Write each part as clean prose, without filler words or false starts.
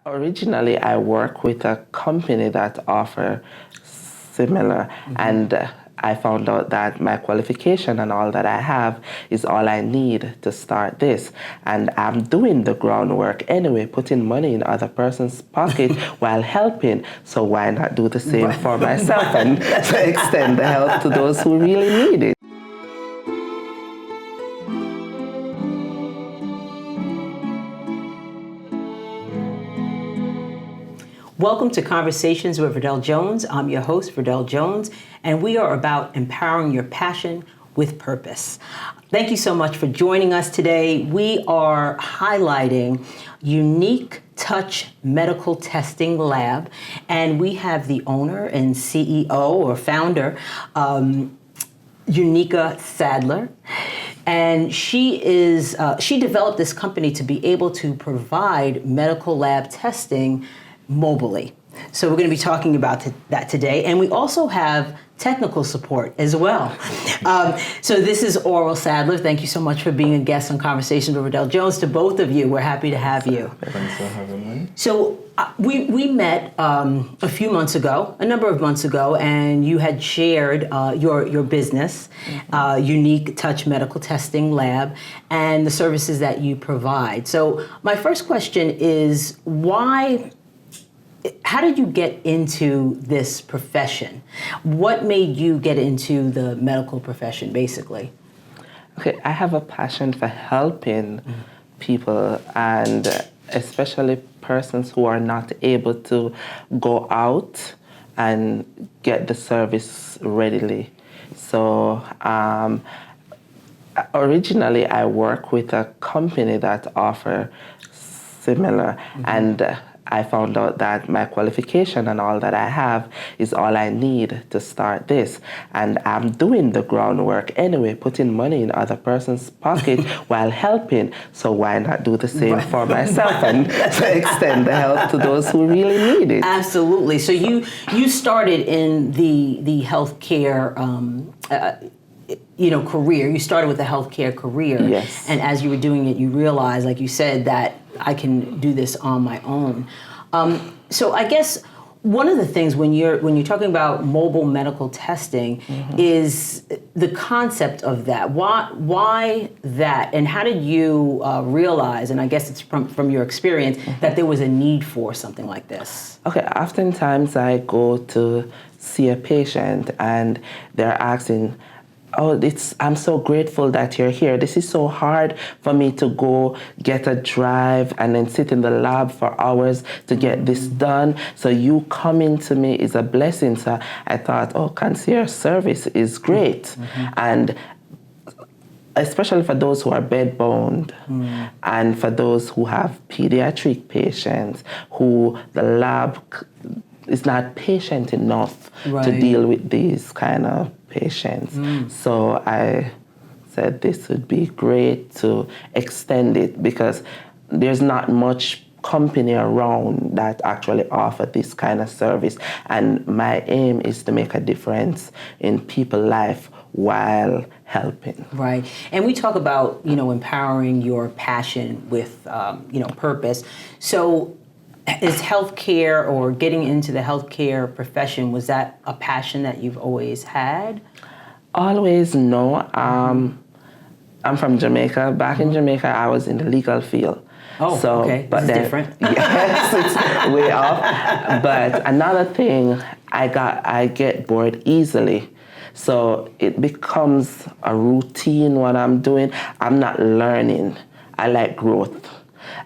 Originally, I work with a company that offer similar, and I found out that my qualification and all that I have is all I need to start this. And I'm doing the groundwork anyway, putting money in other person's pocket while helping. So why not do the same for myself and extend the help to those who really need it? Welcome to Conversations with Verdel Jones. I'm your host, Verdel Jones, and we are about empowering your passion with purpose. Thank you so much for joining us today. We are highlighting Unika Touch Medical Testing Lab, and we have the owner and CEO or founder, Unika Sadler. And she developed this company to be able to provide medical lab testing mobily. So we're going to be talking about that today. And we also have technical support as well. So this is Orville Sadler. Thank you so much for being a guest on Conversations with Verdel Jones. To both of you, we're happy to have you. Thanks for having me. So we met a number of months ago, and you had shared your business, Unika Touch Medical Testing Lab, and the services that you provide. So my first question is, how did you get into this profession? What made you get into the medical profession, basically? Okay, I have a passion for helping people, and especially persons who are not able to go out and get the service readily. So originally, I work with a company that offer similar, and I found out that my qualification and all that I have is all I need to start this. And I'm doing the groundwork anyway, putting money in other person's pocket while helping. So why not do the same for myself and extend the help to those who really need it? Absolutely. So you started in the healthcare career. You started with a healthcare career. Yes. And as you were doing it, you realized, like you said, that I can do this on my own. So I guess one of the things when you're talking about mobile medical testing is the concept of that. Why that? And how did you realize, and I guess it's from your experience, that there was a need for something like this? Okay, oftentimes I go to see a patient and they're asking, I'm so grateful that you're here. This is so hard for me to go get a drive and then sit in the lab for hours to get this done. So you coming to me is a blessing. So I thought, concierge service is great. And especially for those who are bed-bound and for those who have pediatric patients who the lab is not patient enough to deal with these kind of patients. So I said this would be great to extend it because there's not much company around that actually offer this kind of service. And my aim is to make a difference in people's life while helping. Right. And we talk about, empowering your passion with, purpose. So is healthcare or getting into the healthcare profession, was that a passion that you've always had? Always, no. I'm from Jamaica. Back in Jamaica, I was in the legal field. Oh, so, okay. But this is different. Yes, it's way off. But another thing, I get bored easily. So it becomes a routine what I'm doing. I'm not learning. I like growth.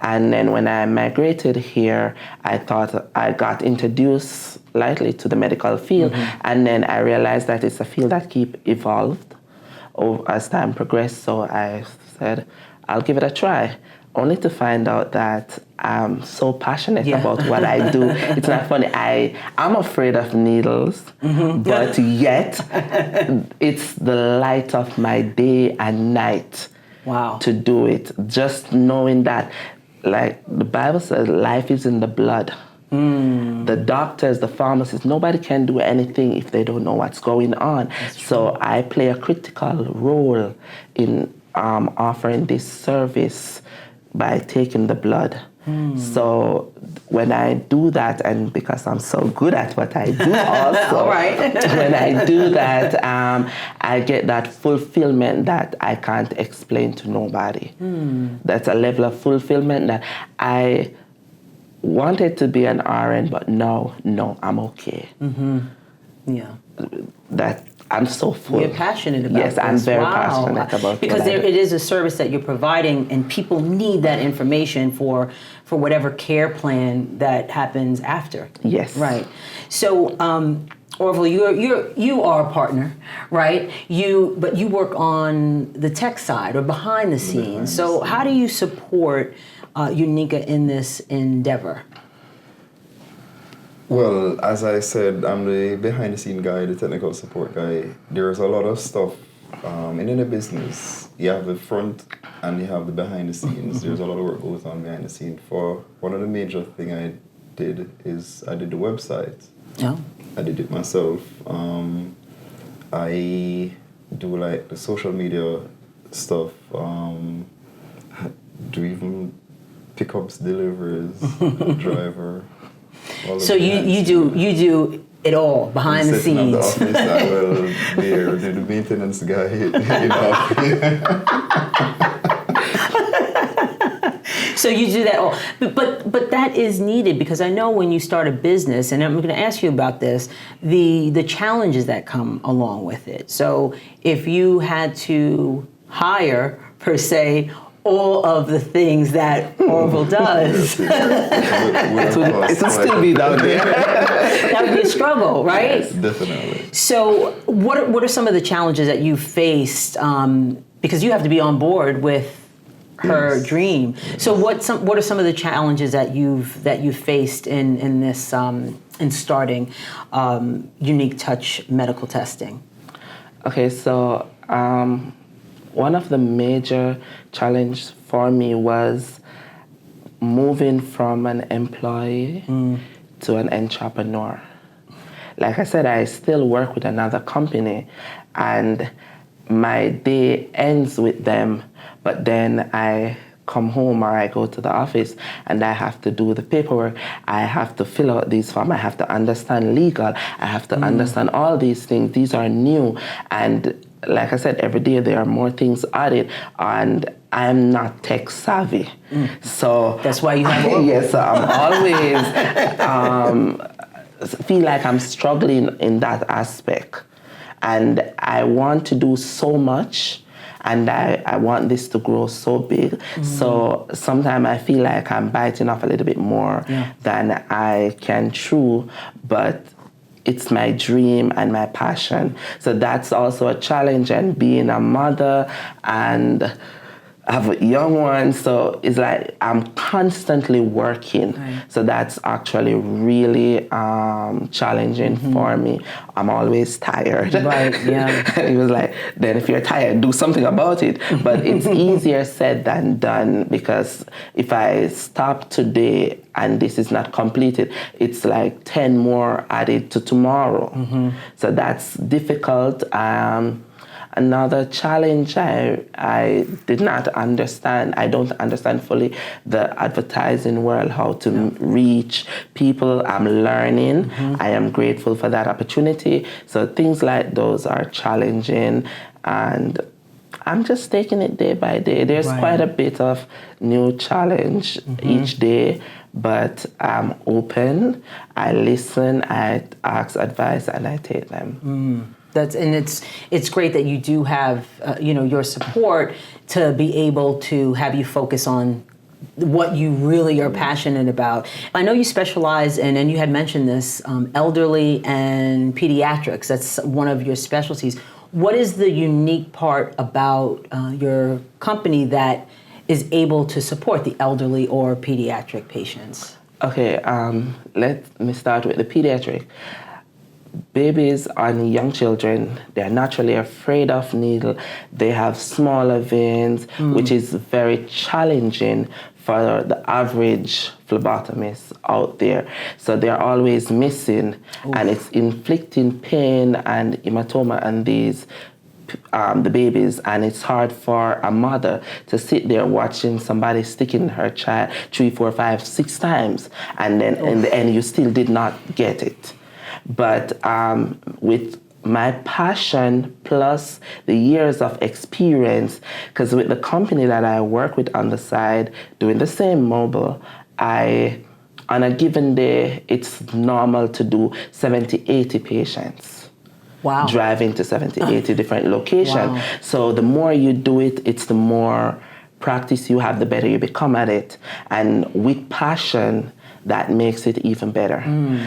And then when I migrated here, I thought I got introduced lightly to the medical field. And then I realized that it's a field that keeps evolved as time progressed. So I said, I'll give it a try, only to find out that I'm so passionate about what I do. It's not funny. I'm afraid of needles, but yet it's the light of my day and night to do it. Just knowing that, like the Bible says, life is in the blood. The doctors, the pharmacists, nobody can do anything if they don't know what's going on. So I play a critical role in offering this service by taking the blood So when I do that, and because I'm so good at what I do also, all right. when I do that, I get that fulfillment that I can't explain to nobody. That's a level of fulfillment that I wanted to be an RN, but no, I'm okay. Yeah. That I'm so full. You're passionate about Yes, this. I'm very passionate about because it is a service that you're providing, and people need that information for whatever care plan that happens after. Yes. Right. So, Orville, you are a partner, right? But you work on the tech side or behind the scenes. So, how do you support Unika in this endeavor? Well, as I said, I'm the behind-the-scene guy, the technical support guy. There's a lot of stuff in any business. You have the front and you have the behind the scenes. There's a lot of work goes on behind the scenes. For one of the major thing I did is I did the website. Oh. I did it myself. I do like the social media stuff. Do even pickups, deliveries, driver. So you do it all behind the scenes. The office, I will be the maintenance guy in the So you do that all, but that is needed, because I know when you start a business, and I'm going to ask you about this, the challenges that come along with it. So if you had to hire, per se, all of the things that Orville does, It will still be down there. that would be a struggle, right? Yes, definitely. So what are some of the challenges that you faced? Because you have to be on board with her dream. So what are some of the challenges that you've faced in this in starting Unique Touch medical testing? Okay, so one of the major challenges for me was moving from an employee to an entrepreneur. Like I said, I still work with another company, and my day ends with them, but then I come home or I go to the office and I have to do the paperwork. I have to fill out these forms. I have to understand legal. I have to understand all these things. These are new. And like I said, every day there are more things added, and I'm not tech savvy. So that's why you have Orville. Yes, so I'm always feel like I'm struggling in that aspect. And I want to do so much, and I want this to grow so big. So sometimes I feel like I'm biting off a little bit more than I can chew, but it's my dream and my passion. So that's also a challenge, and being a mother and I have a young one, so it's like I'm constantly working. Right. So that's actually really challenging for me. I'm always tired. Right, yeah. It was like, then if you're tired, do something about it. But it's easier said than done, because if I stop today and this is not completed, it's like 10 more added to tomorrow. So that's difficult. Another challenge I did not understand, I don't understand fully the advertising world, how to reach people. I'm learning. I am grateful for that opportunity. So things like those are challenging, and I'm just taking it day by day. There's quite a bit of new challenge each day, but I'm open, I listen, I ask advice, and I take them. It's great that you do have your support to be able to have you focus on what you really are passionate about. I know you specialize in, and you had mentioned this, elderly and pediatrics. That's one of your specialties. What is the unique part about your company that is able to support the elderly or pediatric patients? Okay, let me start with the pediatric. Babies and young children, they're naturally afraid of needle. They have smaller veins, which is very challenging for the average phlebotomist out there. So they're always missing, and it's inflicting pain and hematoma on these the babies, and it's hard for a mother to sit there watching somebody sticking her child 3, 4, 5, 6 times, and then in the end you still did not get it. But with my passion plus the years of experience, because with the company that I work with on the side, doing the same mobile, on a given day, it's normal to do 70, 80 patients. Wow. Driving to 70, 80 different locations. Wow. So the more you do it, it's the more practice you have, the better you become at it. And with passion, that makes it even better.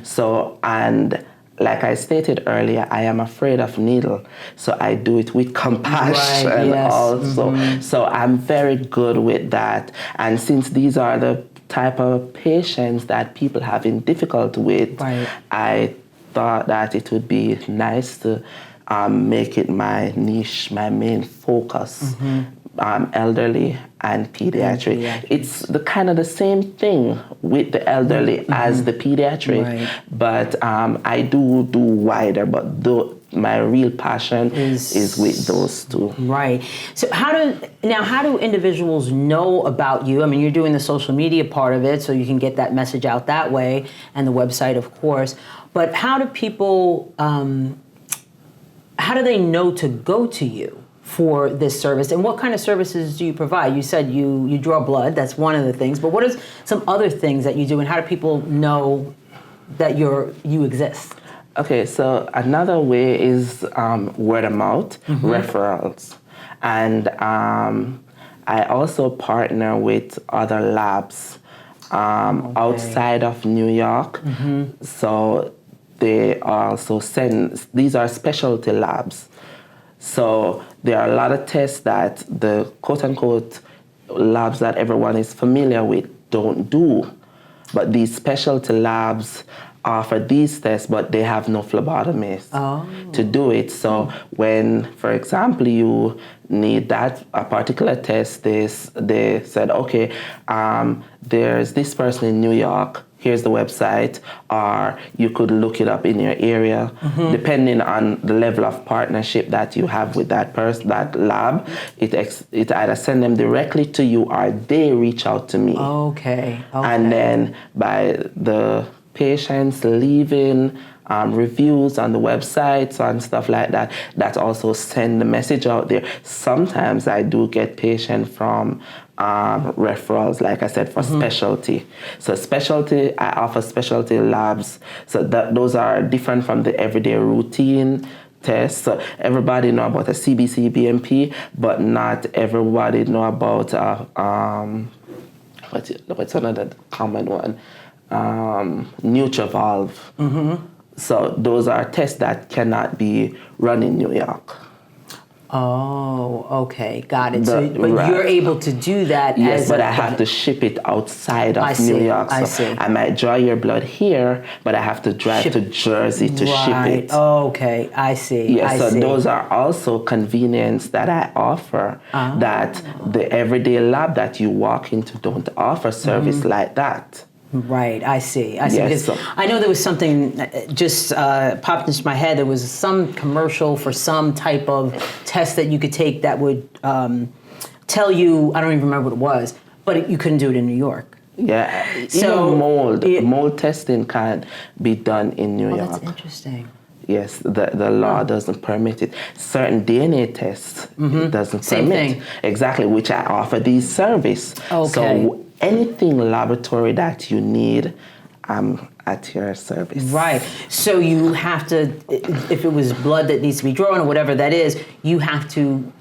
So, and like I stated earlier, I am afraid of needle, so I do it with compassion also. So I'm very good with that. And since these are the type of patients that people having difficulty with, I thought that it would be nice to make it my niche, my main focus. Elderly and pediatric. It's the kind of the same thing with the elderly as the pediatric, but I do wider, but my real passion is with those two. Right. So how do individuals know about you? I mean, you're doing the social media part of it, so you can get that message out that way, and the website, of course. But how do people, how do they know to go to you for this service, and what kind of services do you provide? You said you draw blood, that's one of the things, but what are some other things that you do, and how do people know that you exist? Okay, so another way is word of mouth, referrals. And I also partner with other labs outside of New York. So they also send, these are specialty labs. So there are a lot of tests that the quote-unquote labs that everyone is familiar with don't do. But these specialty labs offer these tests, but they have no phlebotomist to do it. So when, for example, you need a particular test, they said, okay, there's this person in New York, here's the website, or you could look it up in your area, depending on the level of partnership that you have with that person, that lab. It either send them directly to you or they reach out to me. Okay. And then by the patients leaving reviews on the websites and stuff like that, that also send the message out there. Sometimes I do get patients from referrals, like I said, for specialty. So specialty, I offer specialty labs. So those are different from the everyday routine tests. So everybody know about a CBC, BMP, but not everybody know about what's another common one? Nutravalve. So those are tests that cannot be run in New York. Oh, okay, got it. But you're able to do that. Yes, but I have to ship it outside of New York. So I might draw your blood here, but I have to drive to Jersey to ship it. Okay, I see. Yes, so those are also convenience that I offer that the everyday lab that you walk into don't offer service like that. Right, I see. Yes, because I know there was something just popped into my head. There was some commercial for some type of test that you could take that would tell you, I don't even remember what it was, but you couldn't do it in New York. Yeah, so even mold testing can't be done in New York. That's interesting. Yes, the law doesn't permit it. Certain DNA tests it doesn't permit. Thing. Exactly, which I offer these service. Okay. So anything laboratory that you need, I'm at your service. Right. So you have to, if it was blood that needs to be drawn or whatever that is, you have to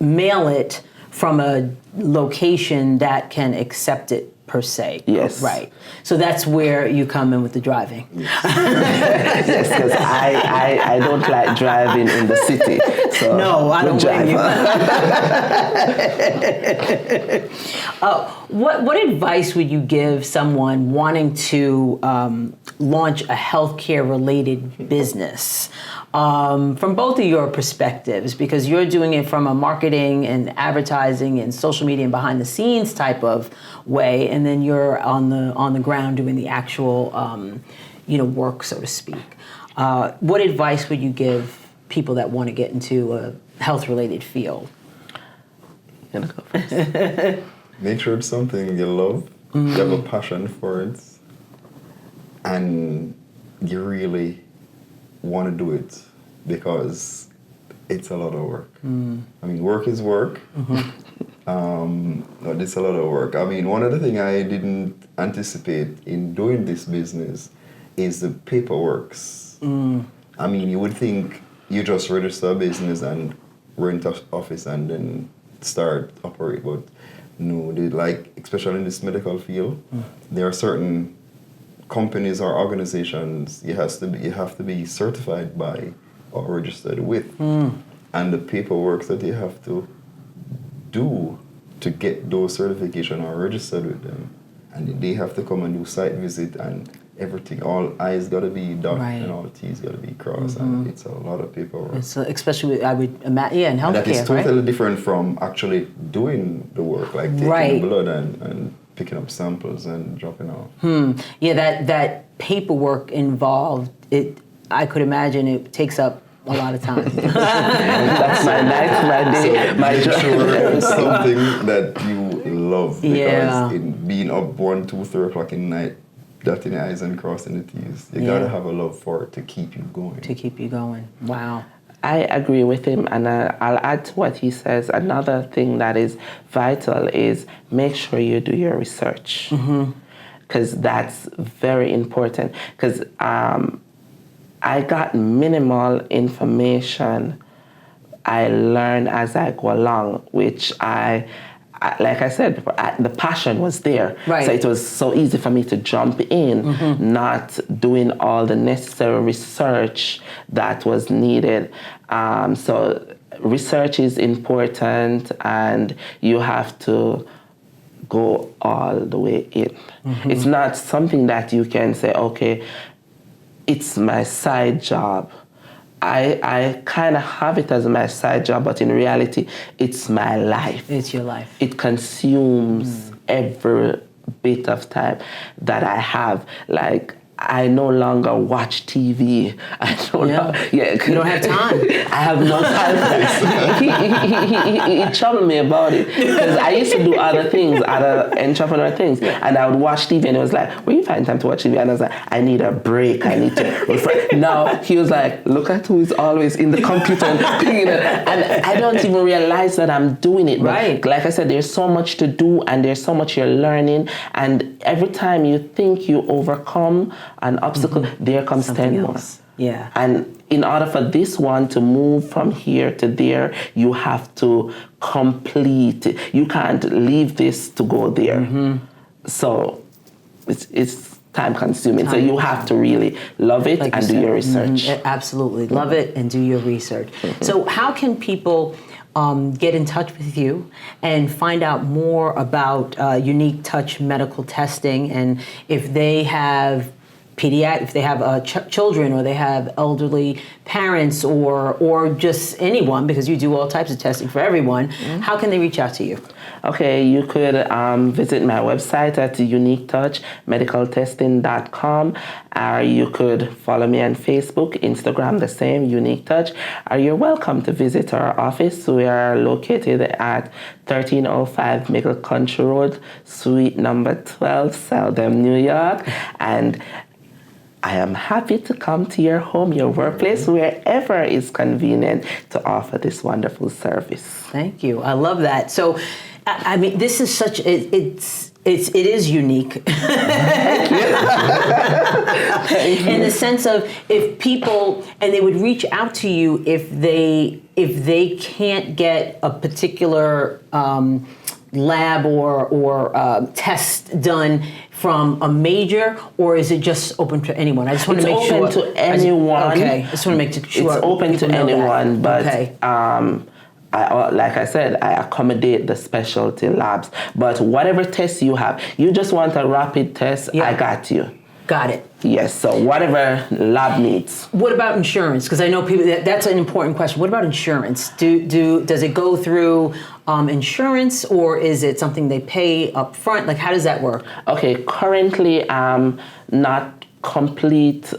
mail it from a location that can accept it per se. Yes. Right. So that's where you come in with the driving. Yes, because I don't like driving in the city. So no, I don't blame you. What advice would you give someone wanting to launch a healthcare-related business? From both of your perspectives, because you're doing it from a marketing and advertising and social media and behind the scenes type of way, and then you're on the ground doing the actual work, so to speak. What advice would you give people that want to get into health-related field? You gonna go first? Make sure it's something you love, you have a passion for it, and you really want to do it because it's a lot of work. I mean, work is work. But it's a lot of work. I mean, one of the things I didn't anticipate in doing this business is the paperwork. I mean, you would think you just register a business and rent an office and then start operate, but no, they like, especially in this medical field, there are certain companies or organizations you have to be certified by or registered with, and the paperwork that you have to do to get those certification or registered with them, and they have to come and do site visit and everything. All I's got to be dotted and all T's got to be crossed, and it's a lot of paperwork. It's, especially, I would imagine, in healthcare, and that is totally different from actually doing the work, like taking the blood and picking up samples and dropping off. Yeah, that paperwork involved, I could imagine it takes up a lot of time. That's my night, my day, my job. Sure, it's something that you love, because in being up 1, 2, 3 o'clock in the night, dotting the I's and crossing the T's, you gotta have a love for it to keep you going. To keep you going. Wow. I agree with him, and I'll add to what he says. Another thing that is vital is make sure you do your research, because that's very important. Because I got minimal information. I learn as I go along, which I like I said before, the passion was there. Right. So it was so easy for me to jump in, not doing all the necessary research that was needed. So research is important, and you have to go all the way in. It's not something that you can say, okay, it's my side job. I kind of have it as my side job, but in reality, it's my life. It's your life. It consumes every bit of time that I have. Like, I no longer watch TV. You don't have time. I have no time. He troubled me about it, because I used to do other things, other entrepreneur things, and I would watch TV, and it was like, where you find time to watch TV? And I was like, I need a break. I need to refresh. Now he was like, look at who is always in the computer and pinging it, and I don't even realize that I'm doing it. But like I said, there's so much to do, and there's so much you're learning, and every time you think you overcome an obstacle, there comes Something 10 else. more. Yeah. And in order for this one to move from here to there, you have to complete it. You can't leave this to go there. So it's time consuming. So you have to really love it and do your research. Absolutely. Love it and do your research. So how can people get in touch with you and find out more about Unique Touch medical testing, and if they have if they have children, or they have elderly parents, or just anyone, because you do all types of testing for everyone, how can they reach out to you? Okay, you could visit my website at uniquetouchmedicaltesting.com, or you could follow me on Facebook, Instagram, the same, Unique Touch, or you're welcome to visit our office. We are located at 1305 Middle Country Road, suite number 12, Seldom, New York, and I am happy to come to your home, your workplace, wherever is convenient, to offer this wonderful service. Thank you. I love that. So, I mean, this is such it is unique in the sense of, if people, and they would reach out to you if they can't get a particular lab or test done from a major, or is it just open to anyone? I just want to make sure. It's open to anyone. Okay, I just want to make sure. It's open to anyone, but like I said, I accommodate the specialty labs. But whatever test you have, you just want a rapid test, I got you. Got it. Yes, so whatever lab needs. What about insurance? Because I know people, that's an important question. What about insurance? Does it go through insurance, or is it something they pay up front? Like, how does that work? Okay, currently not complete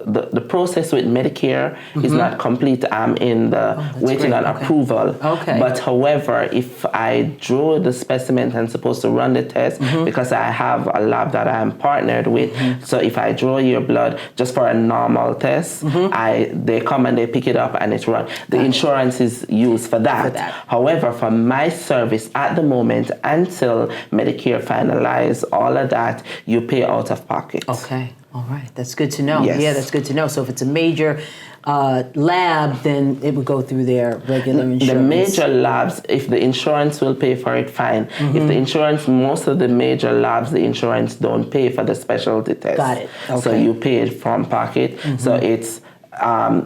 the process with Medicare is not complete. I'm in the waiting on approval. Okay. But however, if I draw the specimen and supposed to run the test, because I have a lab that I'm partnered with, so if I draw your blood just for a normal test, they come and they pick it up and it's run. The insurance is used for that. However, for my service at the moment, until Medicare finalize all of that, you pay out of pocket. Okay. All right. That's good to know. Yes. Yeah, that's good to know. So if it's a major lab, then it would go through their regular insurance. The major labs, if the insurance will pay for it, fine. If the insurance, most of the major labs, the insurance don't pay for the specialty test. Got it. Okay. So you pay it from pocket. So it's,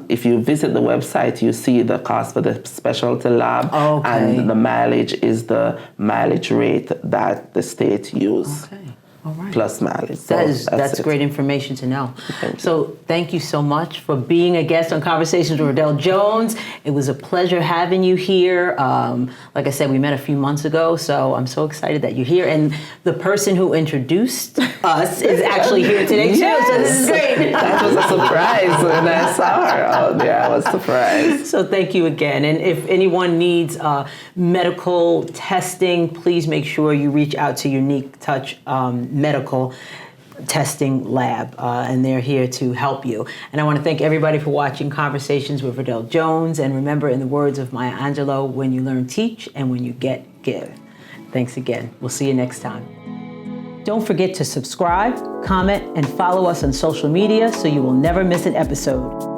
if you visit the website, you see the cost for the specialty lab, and the mileage is the mileage rate that the state use. Okay. All right. Plus mileage. So That's great information to know. So thank you so much for being a guest on Conversations with Verdel Jones. It was a pleasure having you here. Like I said, we met a few months ago, so I'm so excited that you're here. And the person who introduced us is actually here today too. So this is great. That was a surprise when I saw her. Oh, yeah, I was surprised. So thank you again. And if anyone needs medical testing, please make sure you reach out to Unika Touch Medical Testing Lab, and they're here to help you. And I want to thank everybody for watching Conversations with Verdel Jones. And remember, in the words of Maya Angelou, when you learn, teach, and when you get, give. Thanks again. We'll see you next time. Don't forget to subscribe, comment, and follow us on social media so you will never miss an episode.